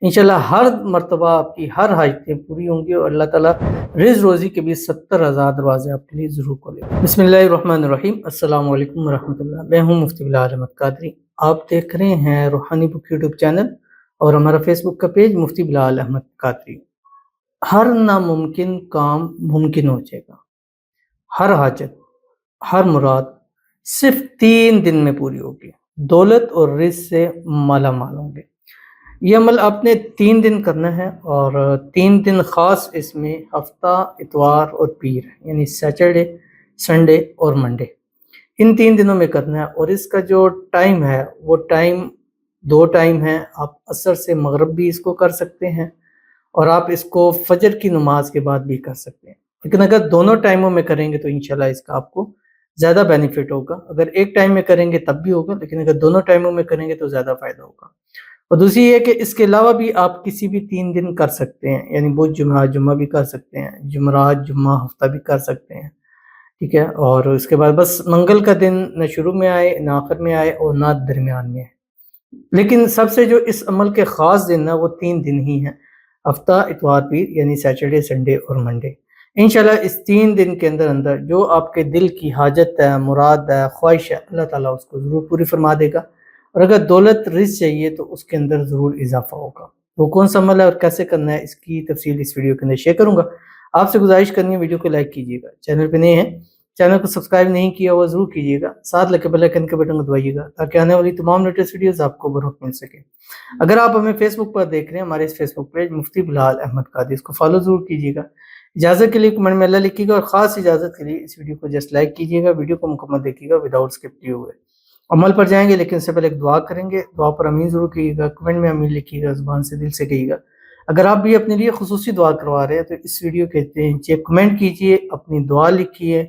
انشاءاللہ ہر مرتبہ آپ کی ہر حاجتیں پوری ہوں گی اور اللہ تعالیٰ رزق روزی کے بھی 70,000 دروازے آپ کے لیے ضرور کھولے گا۔ بسم اللہ الرحمن الرحیم۔ السلام علیکم ورحمۃ اللہ۔ میں ہوں مفتی بلال احمد قادری۔ آپ دیکھ رہے ہیں روحانی بک یوٹیوب چینل اور ہمارا فیس بک کا پیج مفتی بلال احمد قادری۔ ہر ناممکن کام ممکن ہو جائے گا، ہر حاجت، ہر مراد صرف 3 دن میں پوری ہوگی، دولت اور رزق سے مالا مال ہوں گے۔ یہ عمل آپ نے 3 دن کرنا ہے اور 3 دن خاص اس میں ہفتہ، اتوار اور پیر، یعنی سیٹرڈے، سنڈے اور منڈے، ان 3 دنوں میں کرنا ہے۔ اور اس کا جو ٹائم ہے وہ دو ٹائم ہے۔ آپ عصر سے مغرب بھی اس کو کر سکتے ہیں اور آپ اس کو فجر کی نماز کے بعد بھی کر سکتے ہیں، لیکن اگر دونوں ٹائموں میں کریں گے تو انشاءاللہ اس کا آپ کو زیادہ بینیفٹ ہوگا۔ اگر ایک ٹائم میں کریں گے تب بھی ہوگا، لیکن اگر دونوں ٹائموں میں کریں گے تو زیادہ فائدہ ہوگا۔ اور دوسری یہ کہ اس کے علاوہ بھی آپ کسی بھی 3 دن کر سکتے ہیں، یعنی بدھ جمعہ جمعہ بھی کر سکتے ہیں، جمعرات جمعہ ہفتہ بھی کر سکتے ہیں، ٹھیک ہے۔ اور اس کے بعد بس منگل کا دن نہ شروع میں آئے نہ آخر میں آئے اور نہ درمیان میں آئے، لیکن سب سے جو اس عمل کے خاص دن ہے وہ 3 دن ہی ہیں، ہفتہ، اتوار، پیر، یعنی سیٹرڈے، سنڈے اور منڈے۔ انشاءاللہ اس 3 دن کے اندر جو آپ کے دل کی حاجت ہے، مراد ہے، خواہش ہے، اللہ تعالیٰ اس کو ضرور پوری فرما دے گا۔ اور اگر دولت رزق چاہیے تو اس کے اندر ضرور اضافہ ہوگا۔ وہ کون سا عمل ہے اور کیسے کرنا ہے، اس کی تفصیل اس ویڈیو کے اندر شیئر کروں گا۔ آپ سے گزارش کرنی ہے ویڈیو کو لائک کیجیے گا، چینل پہ نئے ہیں چینل کو سبسکرائب نہیں کیا ہوا ضرور کیجیے گا، ساتھ لگے بیل آئیکن کے بٹن کو دبائیے گا تاکہ آنے والی تمام لیٹسٹ ویڈیوز آپ کو بروقت مل سکے۔ اگر آپ ہمیں فیس بک پر دیکھ رہے ہیں، ہمارے اس فیس بک پیج مفتی بلال احمد قادری، اس کو فالو ضرور کیجیے گا۔ اجازت کے لیے کمنٹ میں اللہ لکھیے گا اور خاص اجازت کے لیے اس ویڈیو کو جسٹ لائک کیجیے گا، ویڈیو کو مکمل دیکھیے گا وداؤٹ اسکپ کیے ہوئے۔ عمل پر جائیں گے لیکن اس سے پہلے ایک دعا کریں گے، دعا پر امین ضرور کیجیے گا، کمنٹ میں امین لکھیے گا، زبان سے دل سے کہیے گا۔ اگر آپ بھی اپنے لیے خصوصی دعا کروا رہے ہیں تو اس ویڈیو کے نیچے کمنٹ کیجیے، اپنی دعا لکھیے،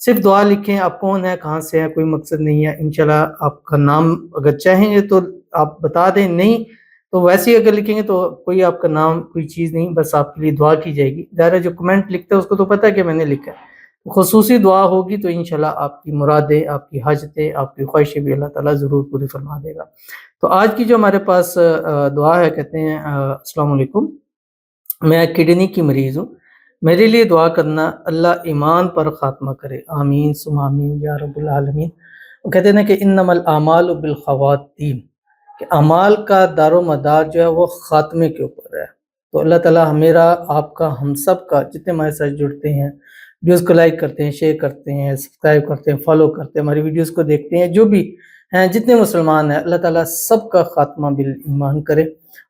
صرف دعا لکھیں، آپ کون ہیں، کہاں سے ہیں، کوئی مقصد نہیں ہے۔ انشاءاللہ آپ کا نام اگر چاہیں گے تو آپ بتا دیں، نہیں تو ویسے ہی اگر لکھیں گے تو کوئی آپ کا نام کوئی چیز نہیں، بس آپ کے لیے دعا کی جائے گی۔ ظاہر ہے جو کمنٹ لکھتا ہے اس کو تو پتہ ہے کہ میں نے لکھا ہے، خصوصی دعا ہوگی تو انشاءاللہ آپ کی مرادیں، آپ کی حاجتیں، آپ کی خواہشیں بھی اللہ تعالیٰ ضرور پوری فرما دے گا۔ تو آج کی جو ہمارے پاس دعا ہے، کہتے ہیں السلام علیکم، میں کڈنی کی مریض ہوں، میرے لیے دعا کرنا، اللہ ایمان پر خاتمہ کرے، آمین ثم آمین یا رب العالمین۔ وہ کہتے ہیں کہ انما الاعمال بالخواتیم، کہ اعمال کا دار و مدار جو ہے وہ خاتمے کے اوپر ہے۔ تو اللہ تعالیٰ میرا، آپ کا، ہم سب کا، جتنے ہمارے ساتھ جڑتے ہیں، ویڈیوز کو لائک کرتے ہیں، شیئر کرتے ہیں، سبسکرائب کرتے ہیں، فالو کرتے ہیں، ہماری ویڈیوز کو دیکھتے ہیں، جو بھی ہیں، جتنے مسلمان ہیں، اللہ تعالیٰ سب کا خاتمہ بالایمان کرے۔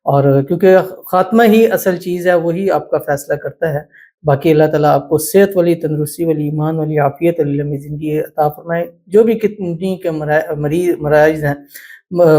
اور کیونکہ خاتمہ ہی اصل چیز ہے، وہی آپ کا فیصلہ کرتا ہے۔ باقی اللہ تعالیٰ آپ کو صحت والی، تندرستی والی، ایمان والی، عافیت والی لمبی زندگی عطا فرمائے۔ جو بھی کتنی کے مراحل ہیں،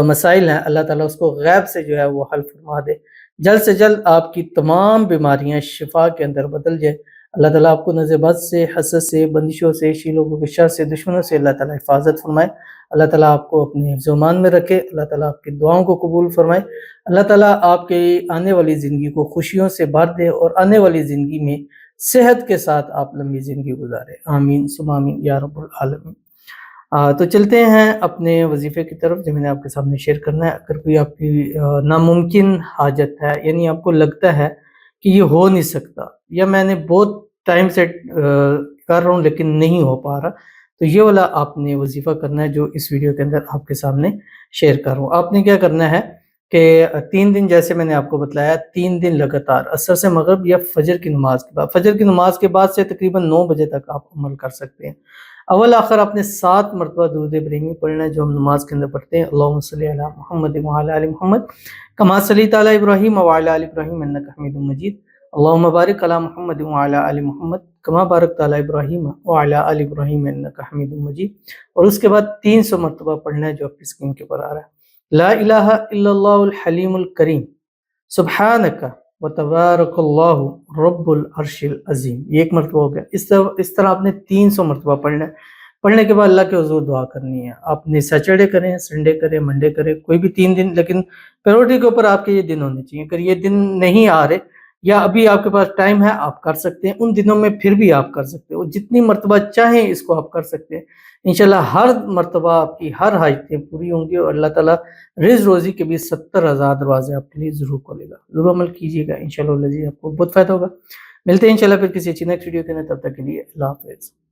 مسائل ہیں، اللہ تعالیٰ اس کو غیب سے جو ہے وہ حل فرما دے، جلد سے جلد آپ کی تمام بیماریاں شفا کے اندر بدل جائے۔ اللہ تعالیٰ آپ کو نظر بد سے، حسد سے، بندشوں سے، لوگوں کے شر سے، دشمنوں سے اللہ تعالیٰ حفاظت فرمائے۔ اللہ تعالیٰ آپ کو اپنے حفظ و امان میں رکھے، اللہ تعالیٰ آپ کی دعاؤں کو قبول فرمائے، اللہ تعالیٰ آپ کے آنے والی زندگی کو خوشیوں سے بھر دے اور آنے والی زندگی میں صحت کے ساتھ آپ لمبی زندگی گزارے، آمین ثم آمین یا رب العالمین۔ تو چلتے ہیں اپنے وظیفے کی طرف جو میں نے آپ کے سامنے شیئر کرنا ہے۔ اگر کوئی آپ کی ناممکن حاجت ہے، یعنی آپ کو لگتا ہے کہ یہ ہو نہیں سکتا، یا میں نے بہت ٹائم سے کر رہا ہوں لیکن نہیں ہو پا رہا، تو یہ والا آپ نے وظیفہ کرنا ہے جو اس ویڈیو کے اندر آپ کے سامنے شیئر کر رہا ہوں۔ آپ نے کیا کرنا ہے کہ 3 دن جیسے میں نے آپ کو بتلایا، 3 دن لگاتار عصر سے مغرب یا فجر کی نماز کے بعد، فجر کی نماز کے بعد سے تقریباً 9 بجے تک آپ عمل کر سکتے ہیں۔ اول آخر آپ نے 7 مرتبہ درود ابراہیمی پڑھنا ہے جو ہم نماز کے اندر پڑھتے ہیں، اللہم صلی علی محمد وعلی آل محمد کما صلیت علی ابراہیم وعلی آل ابراہیم انک حمید مجید، اللہم بارک علی محمد وعلی آل محمد کما بارکت علی ابراہیم وعلی آل ابراہیم انک حمید مجید۔ اور اس کے بعد 300 مرتبہ پڑھنا ہے جو آپ کی اسکرین کے پر آ رہا ہے، لا الہ الا اللہ الحلیم الکریم سبحانک وتبارک اللہ رب العرش العظیم، یہ 1 مرتبہ ہو گیا۔ اس طرح آپ نے 300 مرتبہ پڑھنا ہے۔ پڑھنے کے بعد اللہ کے حضور دعا کرنی ہے۔ آپ نے سیٹرڈے کریں، سنڈے کریں، منڈے کریں، کوئی بھی 3 دن، لیکن پریورٹی کے اوپر آپ کے یہ دن ہونے چاہیے۔ اگر یہ دن نہیں آ رہے یا ابھی آپ کے پاس ٹائم ہے آپ کر سکتے ہیں، ان دنوں میں پھر بھی آپ کر سکتے ہیں، جتنی مرتبہ چاہیں اس کو آپ کر سکتے ہیں، انشاءاللہ ہر مرتبہ آپ کی ہر حاجتیں پوری ہوں گی اور اللہ تعالیٰ رزق روزی کے بھی 70,000 دروازے آپ کے لیے ضرور کھولے گا۔ ضرور عمل کیجیے گا، انشاءاللہ آپ کو بہت فائدہ ہوگا۔ ملتے ہیں انشاءاللہ پھر کسی اچھی نیکسٹ ویڈیو کے اندر، تب تک کے لیے اللہ حافظ۔